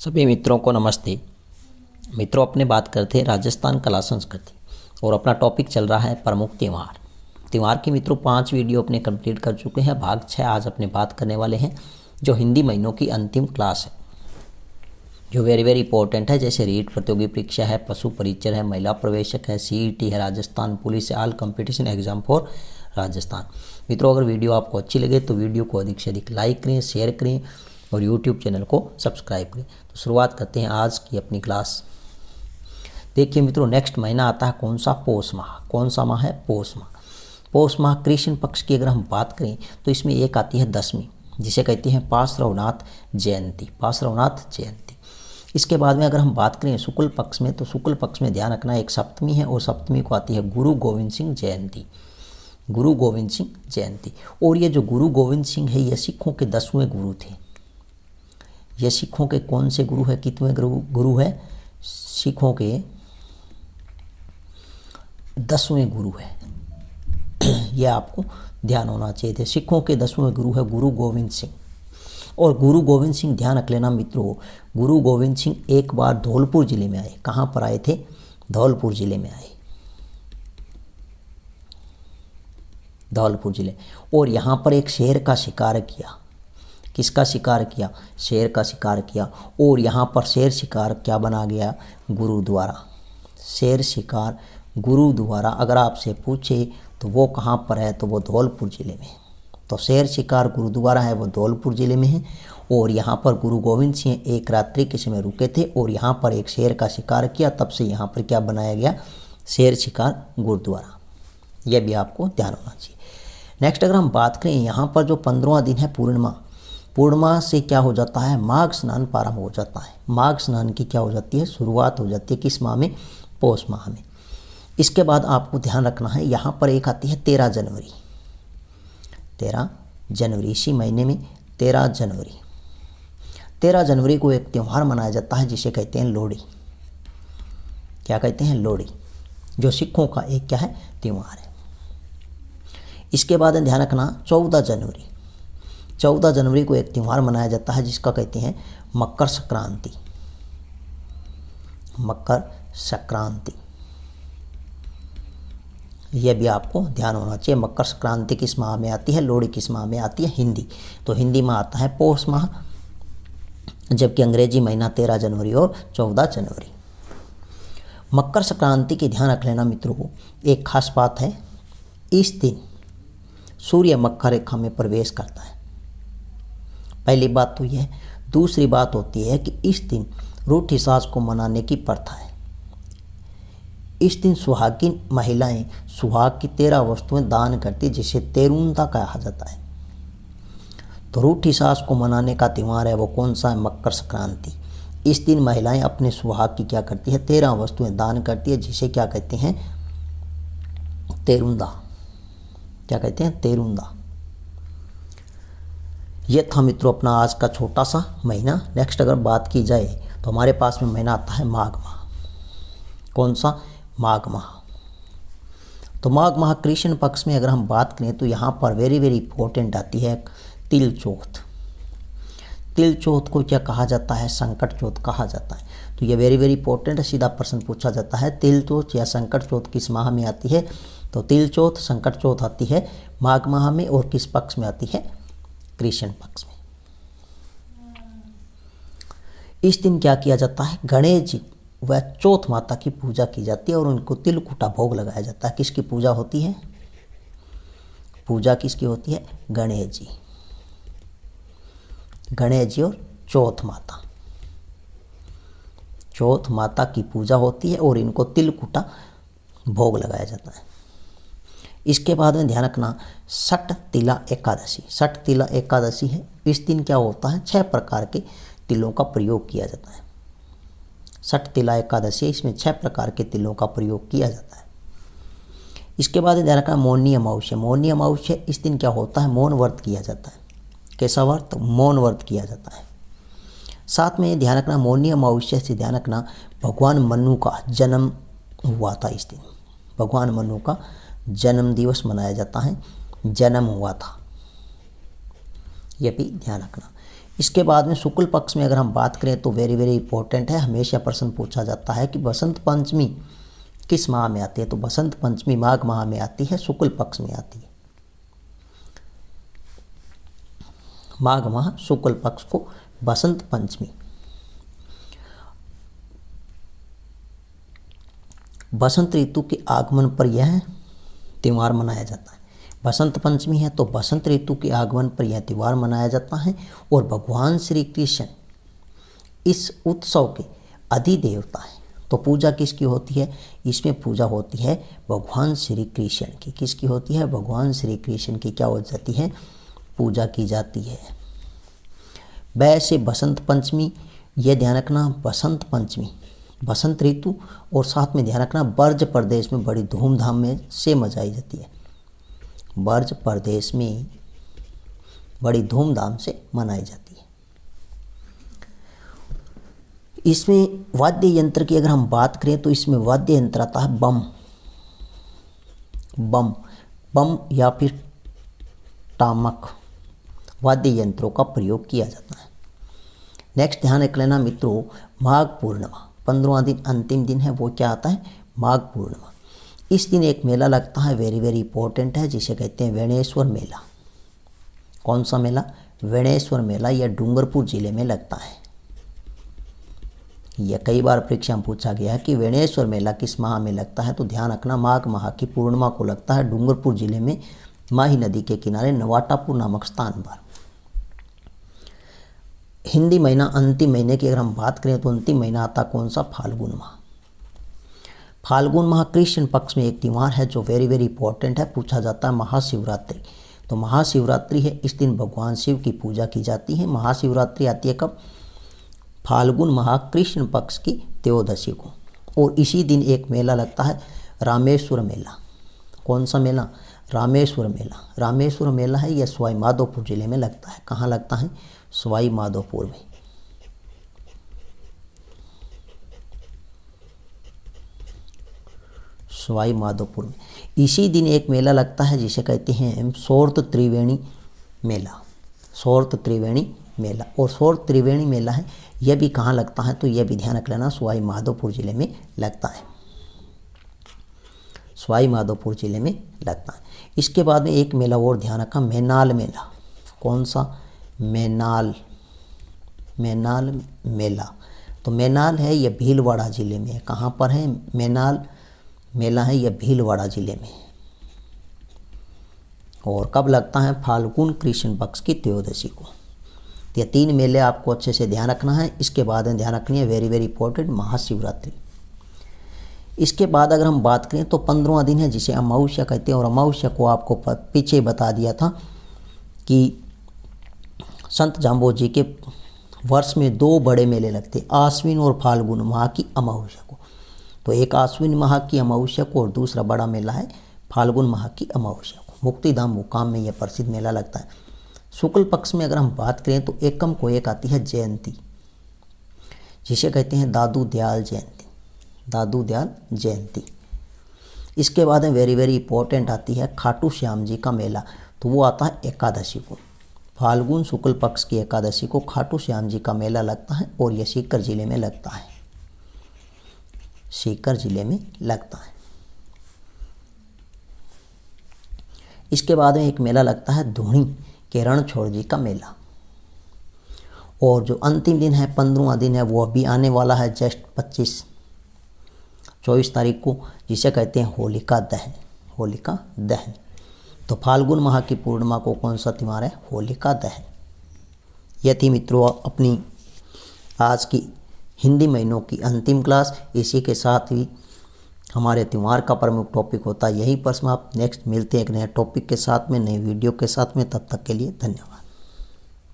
सभी मित्रों को नमस्ते। मित्रों, अपने बात करते हैं राजस्थान कला संस्कृति और अपना टॉपिक चल रहा है प्रमुख त्यौहार। त्यौहार की मित्रों 5 वीडियो अपने कंप्लीट कर चुके हैं। भाग 6 आज अपने बात करने वाले हैं, जो हिंदी महीनों की अंतिम क्लास है, जो वेरी इंपॉर्टेंट है। जैसे रीट प्रतियोगी परीक्षा है, पशु परिचय है, महिला प्रवेशक है, सीईटी है, राजस्थान पुलिस है, all competition exam for Rajasthan. मित्रों, अगर वीडियो आपको अच्छी लगे तो वीडियो को अधिक से अधिक लाइक करें, शेयर करें और यूट्यूब चैनल को सब्सक्राइब करें। तो शुरुआत करते हैं आज की अपनी क्लास। देखिए मित्रों, नेक्स्ट महीना आता है कौन सा? पौष माह। कौन सा माह है? पौष माह। पौष माह कृष्ण पक्ष की अगर हम बात करें तो इसमें एक आती है दशमी, जिसे कहते हैं पार्श्वनाथ जयंती। पार्श्वनाथ जयंती। इसके बाद में अगर हम बात करें शुक्ल पक्ष में, तो शुक्ल पक्ष में ध्यान रखना एक सप्तमी है और सप्तमी को आती है गुरु गोविंद सिंह जयंती। गुरु गोविंद सिंह जयंती। और ये जो गुरु गोविंद सिंह है, ये सिखों के 10वें गुरु थे। ये सिखों के कौन से गुरु है? कितवें गुरु है? सिखों के 10वें गुरु है। यह आपको ध्यान होना चाहिए थे। सिखों के 10वें गुरु है गुरु गोविंद सिंह। और गुरु गोविंद सिंह, ध्यान रख लेना मित्रों, गुरु गोविंद सिंह एक बार धौलपुर जिले में आए। कहाँ पर आए थे? धौलपुर जिले में आए। धौलपुर जिले। और यहाँ पर एक शेर का शिकार किया। किसका शिकार किया? शेर का शिकार किया। और यहाँ पर शेर शिकार क्या बना गया? गुरुद्वारा। शेर शिकार गुरुद्वारा अगर आपसे पूछे तो वो कहाँ पर है, तो वो धौलपुर जिले में। तो शेर शिकार गुरुद्वारा है, वो धौलपुर जिले में है। और यहाँ पर गुरु गोविंद सिंह एक रात्रि के समय रुके थे और यहाँ पर एक शेर का शिकार किया। तब से यहाँ पर क्या बनाया गया? शेर शिकार गुरुद्वारा। यह भी आपको ध्यान होना चाहिए। नेक्स्ट अगर हम बात करें, यहाँ पर जो 15वां दिन है पूर्णिमा। पूर्णिमा से क्या हो जाता है? माघ स्नान प्रारंभ हो जाता है। माघ स्नान की क्या हो जाती है? शुरुआत हो जाती है। किस माह में? पौष माह में। इसके बाद आपको ध्यान रखना है, यहाँ पर एक आती है 13 जनवरी। 13 जनवरी, इसी महीने में 13 जनवरी। 13 जनवरी को एक त्यौहार मनाया जाता है जिसे कहते हैं लोहड़ी। क्या कहते हैं? लोहड़ी, जो सिखों का एक क्या है? त्यौहार है। इसके बाद ध्यान रखना 14 जनवरी। 14 जनवरी को एक त्यौहार मनाया जाता है जिसका कहते हैं मकर संक्रांति। मकर संक्रांति, यह भी आपको ध्यान होना चाहिए। मकर संक्रांति किस माह में आती है? लोहड़ी किस माह में आती है? हिंदी। तो हिंदी माह आता है पौष माह, जबकि अंग्रेजी महीना 13 जनवरी और 14 जनवरी। मकर संक्रांति की ध्यान रख लेना मित्रों, एक खास बात है, इस दिन सूर्य मकर रेखा में प्रवेश करता है। पहली बात तो यह है। दूसरी बात होती है कि इस दिन रूठी सास को मनाने की प्रथा है। इस दिन सुहागिन महिलाएं सुहाग की 13 वस्तुएं दान करती, जिसे तेरुंदा कहा जाता है। तो रूठी सास को मनाने का त्यौहार है वो कौन सा है? मकर संक्रांति। इस दिन महिलाएं अपने सुहाग की क्या करती है? 13 वस्तुएं दान करती है, जिसे क्या कहते हैं? तेरुंदा। क्या कहते हैं? तेरुंदा। यह था मित्रों अपना आज का छोटा सा महीना। नेक्स्ट अगर बात की जाए तो हमारे पास में महीना आता है माघ माह। कौन सा? माघ माह। तो माघ माह कृष्ण पक्ष में अगर हम बात करें तो यहाँ पर वेरी इंपॉर्टेंट आती है तिल चौथ। तिल चौथ को क्या कहा जाता है? संकट चौथ कहा जाता है। तो ये वेरी इंपॉर्टेंट है। सीधा प्रश्न पूछा जाता है, तिल चौथ या संकट चौथ किस माह में आती है? तो तिल चौथ, संकट चौथ आती है माघ माह में। और किस पक्ष में आती है? कृष्ण पक्ष में। इस दिन क्या किया जाता है? गणेश जी व चौथ माता की पूजा की जाती है और उनको तिलकुटा भोग लगाया जाता है। किसकी पूजा होती है? पूजा किसकी होती है? गणेश जी। गणेश जी और चौथ माता। चौथ माता की पूजा होती है और इनको तिलकुटा भोग लगाया जाता है। इसके बाद में ध्यान रखना सठ तिला एकादशी। सठ तिला एकादशी है। इस दिन क्या होता है? 6 प्रकार के तिलों का प्रयोग किया जाता है। सठ तिला एकादशी, इसमें 6 प्रकार के तिलों का प्रयोग किया जाता है। इसके बाद ध्यान रखना मौनी अमावस्या। मौनी अमावस्या, इस दिन क्या होता है? मौन व्रत किया जाता है। कैसा व्रत? मौन व्रत किया जाता है। साथ में ध्यान रखना मौनी अमावस्या से ध्यान रखना भगवान मनु का जन्म हुआ था। इस दिन भगवान मनु का जन्म दिवस मनाया जाता है। जन्म हुआ था, यह भी ध्यान रखना। इसके बाद में शुक्ल पक्ष में अगर हम बात करें तो वेरी वेरी इंपॉर्टेंट है, हमेशा प्रश्न पूछा जाता है कि बसंत पंचमी किस माह में आती है। तो बसंत पंचमी माघ माह में आती है, शुक्ल पक्ष में आती है। माघ माह शुक्ल पक्ष को बसंत पंचमी। बसंत ऋतु के आगमन पर यह त्यौहार मनाया जाता है। बसंत पंचमी है तो बसंत ऋतु के आगमन पर यह त्यौहार मनाया जाता है और भगवान श्री कृष्ण इस उत्सव के अधिदेवता है। तो पूजा किसकी होती है? इसमें पूजा होती है भगवान श्री कृष्ण की। किसकी होती है? भगवान श्री कृष्ण की क्या हो जाती है? पूजा की जाती है। वैसे बसंत पंचमी, ये ध्यान रखना, बसंत पंचमी बसंत ऋतु और साथ में ध्यान रखना ब्रज प्रदेश में बड़ी धूमधाम में से मनाई जाती है। ब्रज प्रदेश में बड़ी धूमधाम से मनाई जाती है। इसमें वाद्य यंत्र की अगर हम बात करें तो इसमें वाद्य यंत्र आता है बम। बम बम या फिर टामक वाद्य यंत्रों का प्रयोग किया जाता है। नेक्स्ट ध्यान रख लेना मित्रों, माघ पूर्णिमा 15वां दिन अंतिम दिन है, वो क्या आता है? माघ पूर्णिमा। इस दिन एक मेला लगता है, वेरी वेरी इंपॉर्टेंट है, जिसे कहते हैं वेणेश्वर मेला। कौन सा मेला? वेणेश्वर मेला। यह डूंगरपुर जिले में लगता है। यह कई बार परीक्षा में पूछा गया है कि वेणेश्वर मेला किस माह में लगता है। तो ध्यान रखना माघ माह की पूर्णिमा को लगता है डूंगरपुर जिले में, माही नदी के किनारे नवाटापुर नामक स्थान पर। हिंदी महीना अंतिम महीने की अगर हम बात करें तो अंतिम महीना आता कौन सा? फाल्गुन माह। फाल्गुन माह कृष्ण पक्ष में एक त्यौहार है जो वेरी वेरी इंपॉर्टेंट है, पूछा जाता है महाशिवरात्रि। तो महाशिवरात्रि है, इस दिन भगवान शिव की पूजा की जाती है। महाशिवरात्रि आती है कब? फाल्गुन माह कृष्ण पक्ष की त्रयोदशी को। और इसी दिन एक मेला लगता है रामेश्वर मेला। कौन सा मेला? रामेश्वर मेला। रामेश्वर मेला है, यह सवाई माधोपुर जिले में लगता है। कहाँ लगता है? सवाई माधोपुर में। सवाई माधोपुर में इसी दिन एक मेला लगता है जिसे कहते हैं सौर्त त्रिवेणी मेला। सौर्त त्रिवेणी मेला। और सौर्त त्रिवेणी मेला है, यह भी कहाँ लगता है? तो यह भी ध्यान रख लेना, सवाई माधोपुर जिले में लगता है। सवाई माधोपुर जिले में लगता है। इसके बाद में एक मेला और ध्यान रखा, मैनाल मेला। कौन सा? मैनाल। मैनाल मेला। तो मैनाल है, यह भीलवाड़ा जिले में है। कहाँ पर है? मैनाल मेला है, यह भीलवाड़ा जिले में। और कब लगता है? फाल्गुन कृष्ण पक्ष की त्रयोदशी को। ये 3 मेले आपको अच्छे से ध्यान रखना है। इसके बाद में ध्यान रखनी है वेरी वेरी इंपॉर्टेंट महाशिवरात्रि। इसके बाद अगर हम बात करें तो 15वां दिन है जिसे अमावस्या कहते हैं। और अमावस्या को आपको पीछे बता दिया था कि संत जाम्बो जी के वर्ष में 2 बड़े मेले लगते, आश्विन और फाल्गुन माह की अमावस्या को। तो एक आश्विन माह की अमावस्या को और दूसरा बड़ा मेला है फाल्गुन माह की अमावस्या को। मुक्तिधाम मुकाम में यह प्रसिद्ध मेला लगता है। शुक्ल पक्ष में अगर हम बात करें तो एकम को एक आती है जयंती, जिसे कहते हैं दादू दयाल जयंती। दादू दयाल जयंती। इसके बाद में वेरी वेरी इंपॉर्टेंट आती है खाटू श्याम जी का मेला। तो वो आता है एकादशी को। फाल्गुन शुक्ल पक्ष की एकादशी को खाटू श्याम जी का मेला लगता है और यह सीकर जिले में लगता है। सीकर जिले में लगता है। इसके बाद में एक मेला लगता है धूणी के रणछोड़ जी का मेला। और जो अंतिम दिन है 15वां दिन है वो अभी आने वाला है जस्ट 24 तारीख को, जिसे कहते हैं होलिका दहन। होलिका दहन। तो फाल्गुन माह की पूर्णिमा को कौन सा त्यौहार है? होलिका दहन। यह थी मित्रों अपनी आज की हिंदी महीनों की अंतिम क्लास। इसी के साथ ही हमारे त्यौहार का प्रमुख टॉपिक होता है यहीं पर समाप्त। नेक्स्ट मिलते हैं एक नए टॉपिक के साथ में, नए वीडियो के साथ में। तब तक के लिए धन्यवाद।